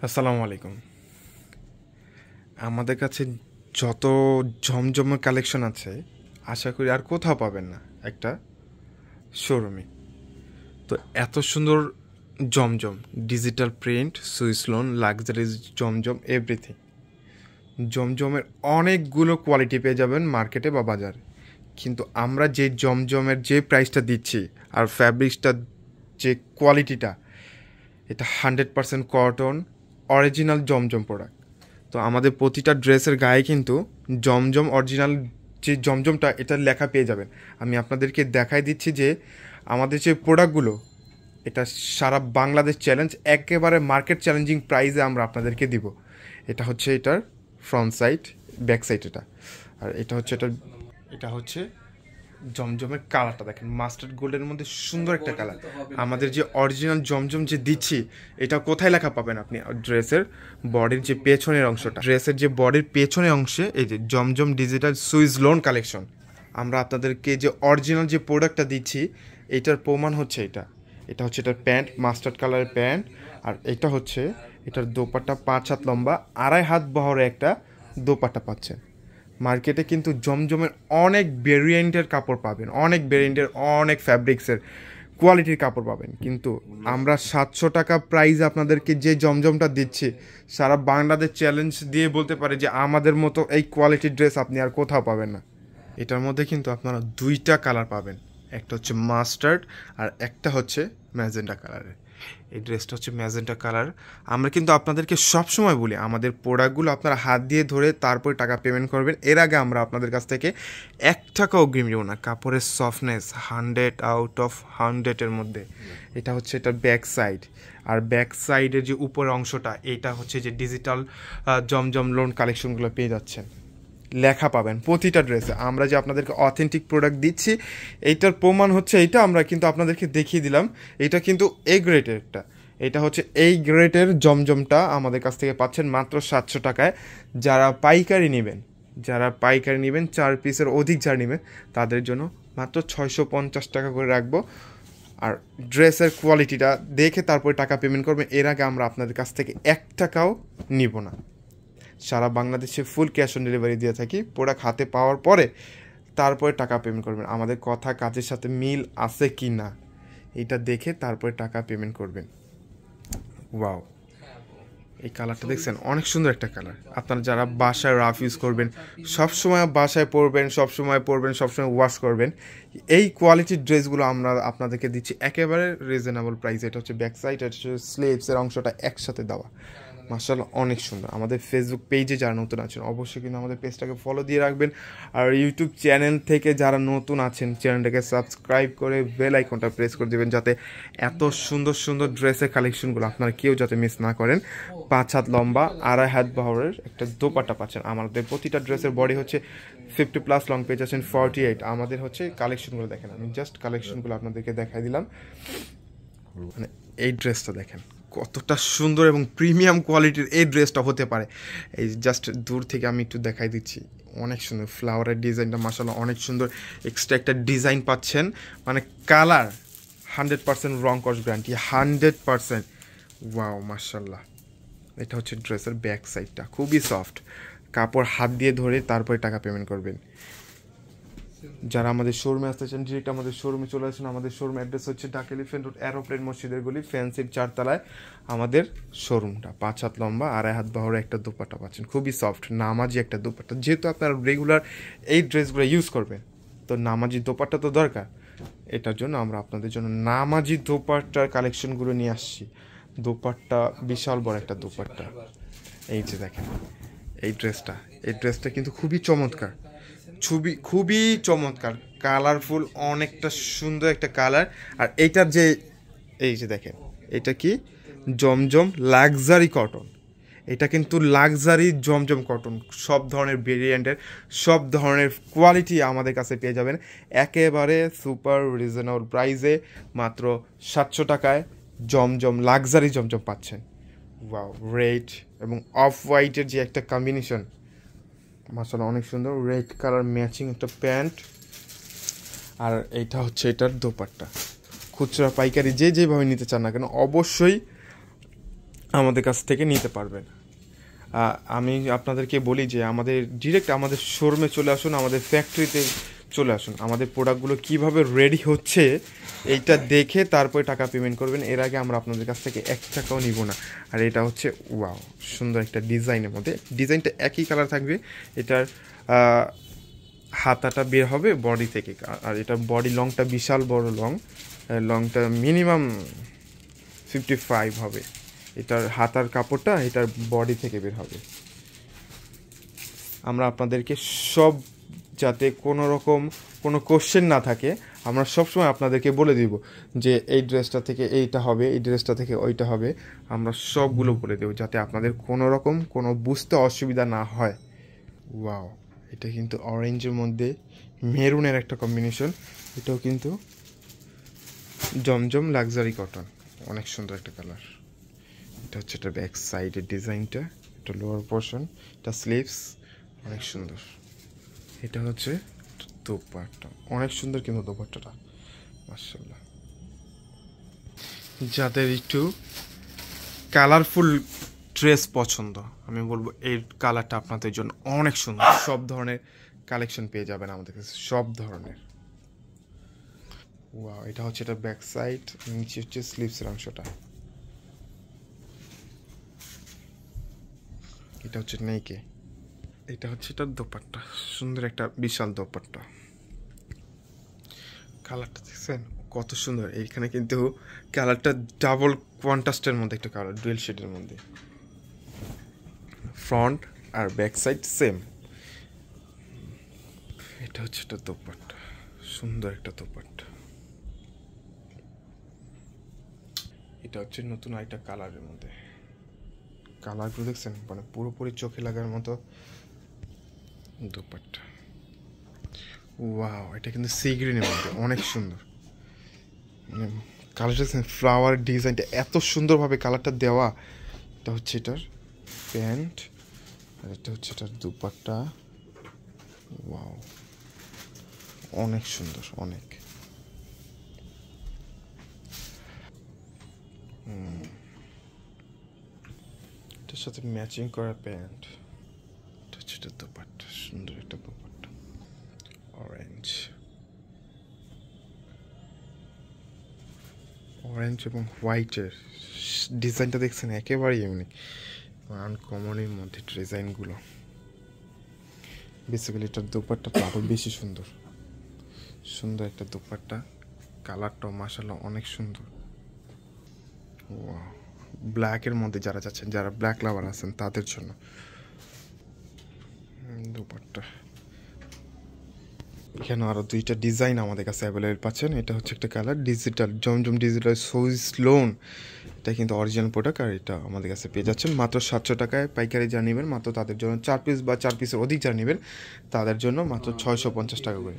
আসসালামু আলাইকুম। আমাদের কাছে যত জমজমের কালেকশন আছে আশা করি আর কোথাও পাবেন না একটা শোরুমে। তো এত সুন্দর জমজম, digital print, Swiss lawn, luxury জমজম, এভরিথিং। জমজমের অনেকগুলো কোয়ালিটি পেয়ে যাবেন মার্কেটে বা বাজারে, কিন্তু আমরা যে জমজমের যে প্রাইসটা দিচ্ছি আর ফ্যাব্রিক্সটা, যে কোয়ালিটিটা, এটা 100% কটন, অরিজিনাল জমজম প্রোডাক্ট। তো আমাদের প্রতিটা ড্রেসের গায়ে কিন্তু জমজম অরিজিনাল যে জমজমটা এটার লেখা পেয়ে যাবেন। আমি আপনাদেরকে দেখাই দিচ্ছি যে আমাদের যে প্রোডাক্টগুলো, এটা সারা বাংলাদেশ চ্যালেঞ্জ, একেবারে মার্কেট চ্যালেঞ্জিং প্রাইসে আমরা আপনাদেরকে দিব। এটা হচ্ছে এটার ফ্রন্ট সাইড, ব্যাক সাইড এটা, আর এটা হচ্ছে জমজমের কালারটা দেখেন, মাস্টার্ড গোল্ডের মধ্যে সুন্দর একটা কালার। আমাদের যে অরিজিনাল জমজম যে দিচ্ছি, এটা কোথায় লেখা পাবেন আপনি? ড্রেসের বডির যে পেছনের অংশটা, ড্রেসের যে বডির পেছনের অংশে এই যে জমজম ডিজিটাল সুইস লোন কালেকশন। আমরা আপনাদেরকে যে অরিজিনাল যে প্রোডাক্টটা দিচ্ছি, এটার প্রমাণ হচ্ছে এটা। এটা হচ্ছে এটার প্যান্ট, মাস্টার্ড কালারের প্যান্ট, আর এটা হচ্ছে এটার দোপাট্টা 5 হাত লম্বা, 2.5 হাত বহরে একটা দোপাট্টা পাচ্ছেন। মার্কেটে কিন্তু জমজমের অনেক ভেরিয়েন্টের কাপড় পাবেন, অনেক ভেরিয়েন্টের, অনেক ফ্যাব্রিক্সের কোয়ালিটির কাপড় পাবেন, কিন্তু আমরা 700 টাকা প্রাইস আপনাদেরকে যে জমজমটা দিচ্ছি, সারা বাংলাদেশ চ্যালেঞ্জ দিয়ে বলতে পারে যে আমাদের মতো এই কোয়ালিটির ড্রেস আপনি আর কোথাও পাবেন না। এটার মধ্যে কিন্তু আপনারা দুইটা কালার পাবেন, একটা হচ্ছে মাস্টার্ড আর একটা হচ্ছে ম্যাজেন্টা কালারের। এই ড্রেসটা হচ্ছে ম্যাজেন্টা কালার। আমরা কিন্তু আপনাদেরকে সবসময় বলি আমাদের প্রোডাক্টগুলো আপনারা হাত দিয়ে ধরে তারপরে টাকা পেমেন্ট করবেন। এর আগে আমরা আপনাদের কাছ থেকে 1 টাকা অগ্রিম নেব না। কাপড়ের সফটনেস 100 আউট অফ 100-এর মধ্যে। এটা হচ্ছে এটার ব্যাক সাইড, আর ব্যাক সাইডের যে উপরের অংশটা, এটা হচ্ছে যে ডিজিটাল জমজম লোন কালেকশনগুলো পেয়ে যাচ্ছেন। লেখা পাবেন প্রতিটা ড্রেসে। আমরা যে আপনাদেরকে অথেন্টিক প্রোডাক্ট দিচ্ছি, এইটার প্রমাণ হচ্ছে এইটা। আমরা কিন্তু আপনাদেরকে দেখিয়ে দিলাম, এটা কিন্তু এই গ্রেডেরটা। এটা হচ্ছে এই গ্রেডের জমজমটা আমাদের কাছ থেকে পাচ্ছেন মাত্র 700 টাকায়। যারা পাইকারি নেবেন, 4 পিসের অধিক যারা নেবেন, তাদের জন্য মাত্র 650 টাকা করে রাখবো। আর ড্রেসের কোয়ালিটিটা দেখে তারপরে টাকা পেমেন্ট করবেন। এর আগে আমরা আপনাদের কাছ থেকে 1 টাকাও নিব না। সারা বাংলাদেশে ফুল ক্যাশ অন ডেলিভারি দিয়ে থাকি। প্রোডাক্ট হাতে পাওয়ার পরে তারপরে টাকা পেমেন্ট করবেন। আমাদের কথা কাজের সাথে মিল আছে কি না এটা দেখে তারপরে টাকা পেমেন্ট করবেন। ওয়াও, এই কালারটা দেখছেন, অনেক সুন্দর একটা কালার। আপনারা যারা বাসায় রাফ ইউজ করবেন, সবসময় বাসায় পরবেন, সবসময় ওয়াশ করবেন, এই কোয়ালিটির ড্রেসগুলো আমরা আপনাদেরকে দিচ্ছি একেবারে রিজনেবল প্রাইসে। এটা হচ্ছে ব্যাক সাইড, এটা হচ্ছে স্লিভসের অংশটা একসাথে দেওয়া। মাশাআল্লাহ, অনেক সুন্দর। আমাদের ফেসবুক পেজে যারা নতুন আছেন অবশ্যই কিন্তু আমাদের পেজটাকে ফলো দিয়ে রাখবেন। আর ইউটিউব চ্যানেল থেকে যারা নতুন আছেন, চ্যানেলটাকে সাবস্ক্রাইব করে বেল আইকনটা প্রেস করে দেবেন, যাতে এত সুন্দর সুন্দর ড্রেসের কালেকশনগুলো আপনারা কেউ যাতে মিস না করেন। 5 হাত লম্বা, 2.5 হাত বহরের একটা দোপাট্টা পাচ্ছেন। আমাদের প্রতিটা ড্রেসের বডি হচ্ছে 50+, লং পেজ আছেন 48। আমাদের হচ্ছে কালেকশনগুলো দেখেন, আমি জাস্ট কালেকশনগুলো আপনাদেরকে দেখাই দিলাম। মানে এই ড্রেসটা দেখেন কতটা সুন্দর এবং প্রিমিয়াম কোয়ালিটির এই ড্রেসটা হতে পারে। এই জাস্ট দূর থেকে আমি একটু দেখাই দিচ্ছি, অনেক সুন্দর ফ্লাওয়ারের ডিজাইনটা, মাশাআল্লাহ অনেক সুন্দর। এক্সট্রা একটা ডিজাইন পাচ্ছেন, মানে কালার 100% রং কস গ্যারান্টি 100%। ওয়াও, মাশাআল্লাহ। এটা হচ্ছে ড্রেসের ব্যাক সাইডটা, খুবই সফট। কাপড় হাত দিয়ে ধরে তারপরে টাকা পেমেন্ট করবেন। যারা আমাদের শোরুমে আসতে চান, ডিরেক্ট আমাদের শোরুমে চলে আসুন। আমাদের শোরুম অ্যাড্রেস হচ্ছে ঢাকা এলিফ্যান্ট রোড, এরোপ্লেন মসজিদের গলি, ফ্যান্সির 4 তলায় আমাদের শোরুমটা। 5 হাত লম্বা, 2.5 হাত বহরে একটা দোপাট্টা পাচ্ছেন, খুবই সফট নামাজি একটা দোপাট্টা। যেহেতু আপনারা রেগুলার এই ড্রেসগুলো ইউজ করবেন, তো নামাজি দোপাট্টা তো দরকার। এটার জন্য আমরা আপনাদের জন্য নামাজি দোপাট্টার কালেকশনগুলো নিয়ে আসছি। দোপাট্টা বিশাল বড় একটা দোপাট্টা। এই যে দেখেন এই ড্রেসটা কিন্তু খুবই চমৎকার, খুবই চমৎকার, কালারফুল, অনেকটা সুন্দর একটা কালার। আর এইটার যে এই যে দেখেন, এটা কি জমজম লাক্সারি কটন। এটা কিন্তু লাক্সারি জমজম কটন। সব ধরনের ভেরিয়েন্টের, সব ধরনের কোয়ালিটি আমাদের কাছে পেয়ে যাবেন একেবারে সুপার রিজনেবল প্রাইসে। মাত্র 700 টাকায় জমজম লাক্সারি জমজম পাচ্ছেন। ওয়াও, রেড এবং অফ হোয়াইটের যে একটা কম্বিনেশন, মাশাআল্লাহ অনেক সুন্দর। রেড কালার ম্যাচিং একটা প্যান্ট, আর এইটা হচ্ছে এটার দোপাট্টা। খুচরা পাইকারি যেভাবে নিতে চান না কেন, অবশ্যই আমাদের কাছ থেকে নিতে পারবেন। আমি আপনাদেরকে বলি যে আমাদের ডিরেক্ট আমাদের শোরুমে চলে আসুন, আমাদের ফ্যাক্টরিতে চলে আসুন। আমাদের প্রোডাক্টগুলো কিভাবে রেডি হচ্ছে এইটা দেখে তারপরে টাকা পেমেন্ট করবেন। এর আগে আমরা আপনাদের কাছ থেকে 1 টাকাও নিব না। আর এটা হচ্ছে ওয়াও সুন্দর একটা ডিজাইনের মধ্যে, ডিজাইনটা একই কালার থাকবে। এটার হাতাটা বের হবে বডি থেকে, আর এটা বডি লংটা বিশাল বড় লংটা মিনিমাম 55 হবে। এটার হাতার কাপড়টা এটার বডি থেকে বের হবে। আমরা আপনাদেরকে সব, যাতে কোনো রকম কোনো কোশ্চেন না থাকে, আমরা সবসময় আপনাদেরকে বলে দিব যে এই ড্রেসটা থেকে এইটা হবে, এই ড্রেসটা থেকে ওইটা হবে। আমরা সবগুলো বলে দেবো যাতে আপনাদের কোনো রকম কোনো বুঝতে অসুবিধা না হয়। ওয়াও, এটা কিন্তু অরেঞ্জের মধ্যে মেরুনের একটা কম্বিনেশন। এটাও কিন্তু জমজম লাক্সারি কটন, অনেক সুন্দর একটা কালার। এটা হচ্ছে এটা ব্যাক সাইডের ডিজাইনটা, এটা লোয়ার পোর্শন, এটা স্লিভস, অনেক সুন্দর। এটা হচ্ছে দোপাট্টা, অনেক সুন্দর কিন্তু দোপাট্টাটা মাশাআল্লাহ। যাদের একটু কালারফুল ড্রেস পছন্দ, আমি বলবো এই কালারটা আপনাদের জন্য অনেক সুন্দর। সব ধরনের কালেকশন পেয়ে যাবেন আমাদের কাছে, সব ধরনের। ওয়াও, এটা হচ্ছে এটা ব্যাক সাইড, নিচে হচ্ছে স্লিভসের অংশটা। এটা হচ্ছে নেকে, এটা হচ্ছে এটার দোপাট্টা, সুন্দর একটা বিশাল দোপাট্টা। কালারটা দেখছেন কত সুন্দর। এইখানে কিন্তু কালারটা ডাবল কন্ট্রাস্টের মধ্যে একটা কালার, ডুয়েল শেডের মধ্যে। ফ্রন্ট আর ব্যাক সাইড সেম। এটা হচ্ছে একটা দোপাট্টা, সুন্দর একটা দোপাট্টা। এটা হচ্ছে নতুন আরেকটা কালারের মধ্যে। কালারগুলো দেখছেন মানে পুরোপুরি চোখে লাগার মতো দোপাট্টা। ওয়াও, এটা কিন্তু সি গ্রিনের মধ্যে অনেক সুন্দর। মানে কালারটা দেখছেন, ফ্লাওয়ার ডিজাইনটা এত সুন্দরভাবে কালারটা দেওয়া। এটা হচ্ছে এটার প্যান্ট, আর এটা হচ্ছে এটার দোপাট্টা। ওয়াও, অনেক সুন্দর, অনেক। এটার সাথে ম্যাচিং করা প্যান্ট। এটা হচ্ছে এটার দোপাট্টা, সুন্দর একটা দোপাট্টা, অরেঞ্জ। অরেঞ্জ এবং হোয়াইটের ডিজাইনটা দেখছেন একেবারে ইউনিক, আনকমনের মধ্যে ডিজাইনগুলো। বেসিক্যালি এটার দোপাট্টাটা আরও বেশি সুন্দর, সুন্দর একটা দোপাট্টা। কালারটাও মাশাআল্লাহ অনেক সুন্দর। ওয়াও, ব্ল্যাকের মধ্যে যারা যাচ্ছেন, যারা ব্ল্যাক লাভার আছেন তাদের জন্য দোপাট্টা। এখানে আরও 2টা ডিজাইন আমাদের কাছে অ্যাভেলেবেল পাচ্ছেন। এটা হচ্ছে একটা কালার ডিজিটাল, জমজম ডিজিটাল সুইস লোন। এটা কিন্তু অরিজিনাল প্রোডাক্ট, আর এটা আমাদের কাছে পেয়ে যাচ্ছেন মাত্র 700 টাকায়। পাইকারি যা নেবেন মাত্র তাদের জন্য 4 পিস বা 4 পিসের অধিক যা নেবেন তাদের জন্য মাত্র 650 টাকা করে।